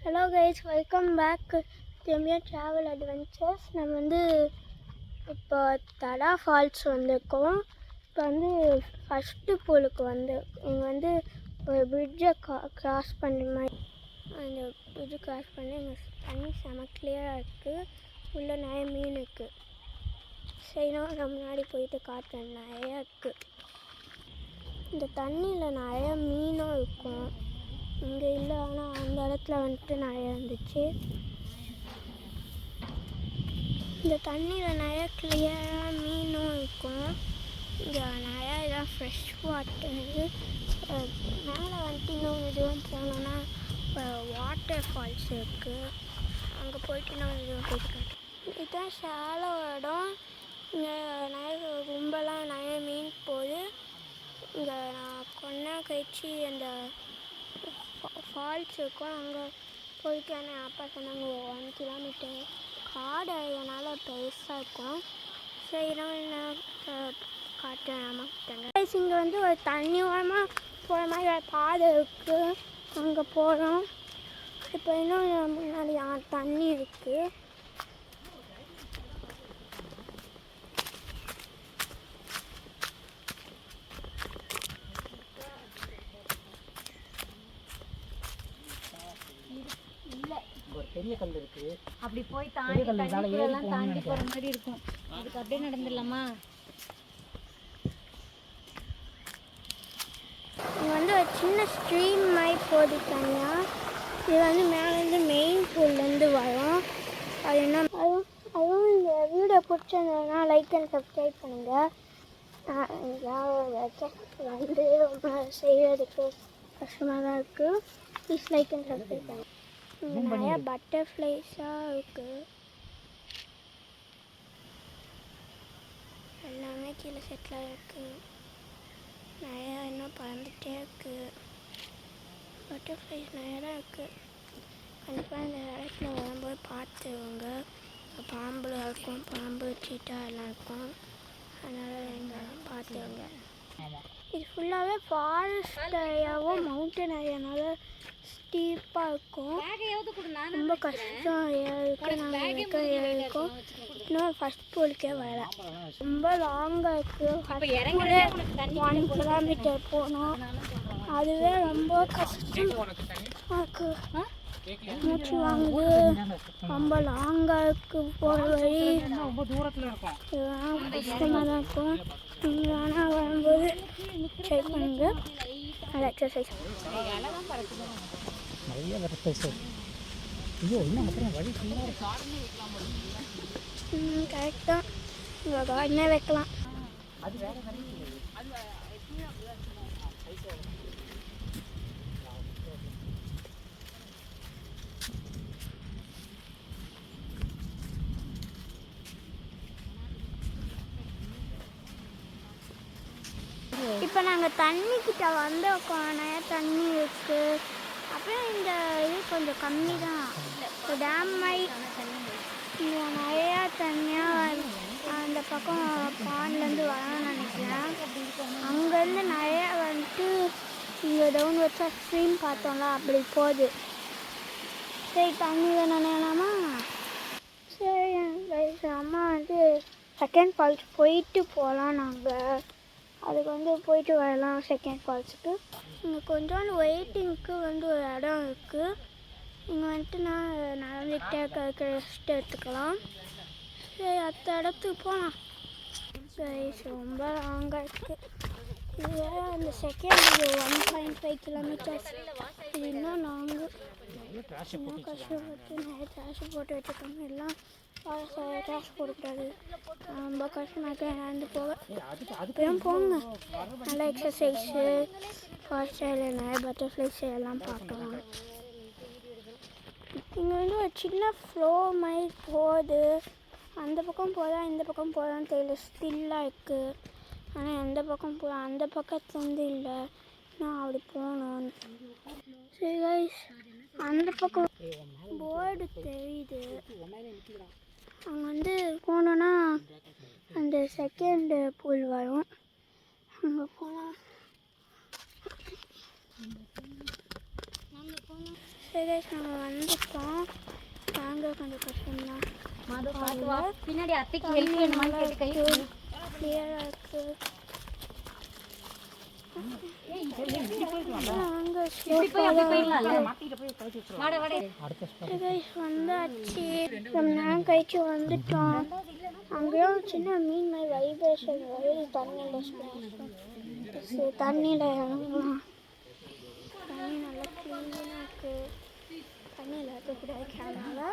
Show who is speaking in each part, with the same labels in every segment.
Speaker 1: Hello guys, welcome back திரும்பியும் travel adventures. நம்ம இப்போ தடா ஃபால்ஸ் வந்திருக்கோம். இப்போ ஃபஸ்ட்டு பூலுக்கு இங்கே ஒரு பிரிட்ஜை கிராஸ் பண்ணுற மாதிரி அந்த பிரிட்ஜை கிராஸ் பண்ணி இங்கே தண்ணி செம கிளியராக இருக்குது. உள்ளே நிறைய மீன் இருக்குது. சரி, நம்ம முன்னாடி போயிட்டு காட்டுறேன். நிறையா இருக்குது. இந்த தண்ணியில் நிறைய மீனும் இருக்கும். இங்கே இல்லை, ஆனால் அந்த இடத்துல நிறையா இருந்துச்சு. இந்த தண்ணியில் நிறையா கிளியராக மீனும் இருக்கும். இங்கே நிறையா இதான் ஃப்ரெஷ் வாட்டரு. மேலே இன்னும் இதுவும் போனோன்னா வாட்டர் ஃபால்ஸ் இருக்குது. அங்கே போயிட்டு நான் இதுவும் போயிருக்கேன். இதுதான் ஷாலோ இடம். இங்கே நிறைய ரொம்பலாம் நிறைய மீன் போகுது. இங்கே நான் கொஞ்ச நேரம் கழிச்சு அந்த ஃபால்ஸ் இருக்கும், அங்கே போயிட்டு அப்பா சொன்னாங்க 1 கிலோமீட்டர் காடு அதனால பெருசாக இருக்கும். சரி, நான் காட்டுறேன். ஆமாட்டாங்க. இங்கே ஒரு தண்ணி ஓரமாக போகிற மாதிரி ஒரு பாதை இருக்குது. அங்கே போகிறோம். இப்போ இன்னும் முன்னாடி தண்ணி இருக்குது.
Speaker 2: பெரிய கல் இருக்கு.
Speaker 3: அப்படி போய் தாண்டி தண்ணிக்குள்ளெல்லாம் தாண்டி போகிற மாதிரி இருக்கும். அதுக்கு அப்படியே நடந்துடலாமா?
Speaker 1: இங்கே ஒரு சின்ன ஸ்ட்ரீம் மாதிரி போகுது தனியாக. இது மேலேருந்து மெயின் பூல்லேருந்து வரும். அது என்ன அதுவும் இந்த வீடியோ பிடிச்சிருந்ததுன்னா லைக் அண்ட் சப்ஸ்கிரைப் பண்ணுங்கள். ரொம்ப செய்கிறதுக்கு கஷ்டமாக தான் இருக்குது. ப்ளீஸ் லைக் அண்ட் சப்ஸ்கிரைப் பண்ணுங்கள். நிறையா பட்டர்ஃப்ளைஸாக இருக்குது. எல்லாமே கீழே செட்டில் இருக்குது. நிறையா இன்னும் பறந்துகிட்டே இருக்குது. பட்டர்ஃப்ளைஸ் நிறையா தான் இருக்குது. கண்டிப்பாக இந்த இடத்துல வரும்போது பார்த்துருவாங்க. பாம்புல இருக்கும், பாம்பு சீட்டா எல்லாம் இருக்கும். அதனால் இங்கே பார்த்துருவாங்க. இது ஃபுல்லாகவே ஃபாரஸ்ட் ஏரியாவும் மவுண்டன் ஏரியானால ஸ்டீப்பாக இருக்கும். ரொம்ப கஷ்டம் ஏறுக்கு. நாங்கள் இருக்கோம். இன்னும் ஃபஸ்ட் பூலுக்கே வரல. ரொம்ப லாங்காக இருக்குது. 1 கிலோமீட்டர் போனோம். அதுவே ரொம்ப கஷ்டமாக இருக்குது. மூச்சு வாங்குது. ரொம்ப லாங்காக இருக்குது போகிற வழி. இதெல்லாம் கஷ்டமாக தான் இருக்கும். நீங்கள் ஆனால் வரும்போது ட்ரை பண்ணுங்க. நல்லா எக்ஸசைஸ்
Speaker 2: நிறைய எக்ஸசைஸ். ஐயோ, இன்னும் அப்புறம் வழி
Speaker 1: கரெக்டாக இங்கே கார்டனே வைக்கலாம்.
Speaker 2: அது வேற வேற.
Speaker 1: இப்போ நாங்கள் தண்ணிக்கிட்ட வந்திருக்கோம். நிறையா தண்ணி இருக்குது. அப்புறம் இந்த இது கொஞ்சம் கம்மி தான். டேம் மாதிரி இங்கே நிறையா தண்ணியாக அந்த பக்கம் பாண்ட்லேருந்து வரணும்னு நினைக்கிறேன். அங்கேருந்து நிறையா இங்கே டவுன் வச்சா ஸ்ட்ரீம் பார்த்தோம்ல, அப்படி போகுது. சரி, தண்ணி நினைக்கலாமா? சரி, அம்மா செகண்ட் ஃபால்ஸ் போயிட்டு போகலாம். நாங்கள் அதுக்கு போயிட்டு வரலாம் செகண்ட் ஃபால்ஸுக்கு. இங்கே கொஞ்சோண்டு வெயிட்டிங்க்கு ஒரு இடம் இருக்குது. இங்கே நான் நடந்துகிட்டே இருக்க ரெஸ்ட் எடுத்துக்கலாம். சரி, அடுத்த இடத்துக்கு போகலாம். சரி, ரொம்ப லாங்காக இருக்குது. இது அந்த செகண்ட் 1.5 கிலோமீட்டர்ஸ். இது இன்னும் லாங்கு. இன்னும் கஷ்டப்பட்டு நிறைய ட்ராஷ் போட்டு வச்சுருக்காங்க. எல்லாம் ட்ராஷ் போடக்கூடாது. ரொம்ப கஷ்டமாக நடந்து போக. அப்பயும் போங்க. நல்லா எக்ஸசைஸு, ஃபாஸ்டில் நிறைய பட்டர்ஃப்ளைஸ் எல்லாம் பார்க்கலாம். இங்கே ஒரு சின்ன ஃப்ளோ மாதிரி போகுது. அந்த பக்கம் போதா இந்த பக்கம் போதான்னு தெரியல. ஸ்டில்லாக இருக்குது. ஆனால் எந்த பக்கம் போகிறோம் அந்த பக்கத்துலேருந்து இல்லை. நான் அப்படி போகணும். சரி கைஸ், அந்த பக்கம் போர்டு தெரியுது. அங்கே போனோன்னா அந்த செகண்ட் பூல் வரும். அங்கே போனால் சரி guys, நாங்கள் வந்துட்டோம். நாங்கள் கொஞ்சம் கஷ்டம்தான்.
Speaker 3: மாது பார்த்து வா. பின்னாடி அத்தைக்கு ஹெல்ப் வேணுமான்னு கேட்டு கை கொடு.
Speaker 1: கிளியராக இருக்குது.
Speaker 3: இப்படி போய் அப்படி போயிடலாம்ல. வாடா வாடா.
Speaker 1: வந்தாச்சு. ரொம்ப நேரம் கழிச்சு வந்துட்டோம். அங்கேயும் சின்ன மீன் மாதிரி வைப்ரேஷன் வருது. தண்ணியில் இறங்கலாம். தண்ணி நல்லா க்ளீனாக இருக்குது. தண்ணியில் இருக்கக்கூடாது கேமரா.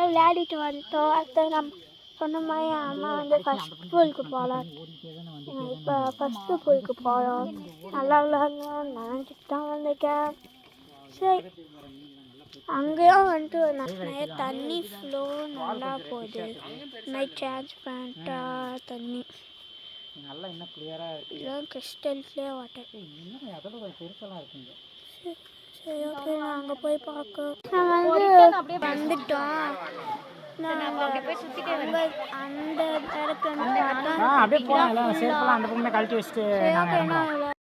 Speaker 1: விளையாடிட்டு வந்துட்டோம். அடுத்து நம்ம சொன்ன மாதிரி அம்மா வந்து ஃபஸ்ட் பூலுக்கு போகலாம். இப்போ ஃபஸ்ட்டு பூலுக்கு போகிறோம். நல்லா விளையாடலாம் நினைச்சிட்டு தான் வந்திருக்கேன். சரி, அங்கேயும் வந்துட்டு நிறைய தண்ணி ஃப்ளோ நல்லா போகுது. நைட் டிரான்ஸ்பரண்ட்டாக தண்ணி
Speaker 2: நல்லா இன்னும் கிளியராக இருக்குது.
Speaker 1: இதெல்லாம் கிறிஸ்டல் கிளியர் வாட்டர்.
Speaker 2: இன்னும் அதோட கொஞ்சம் பெருசெல்லாம் இருக்குங்க.
Speaker 1: சரி, ஓகே, நான் அங்கே போய் பார்க்க நாங்கள் வந்துட்டோம்.
Speaker 3: அப்படியே போய் சுத்திட்டே
Speaker 1: அந்த இடத்துல
Speaker 2: அப்படியே போகலாம். செருப்பெல்லாம் அந்த பக்கமே கழட்டி வச்சுட்டு நாங்கள்
Speaker 1: பார்த்தா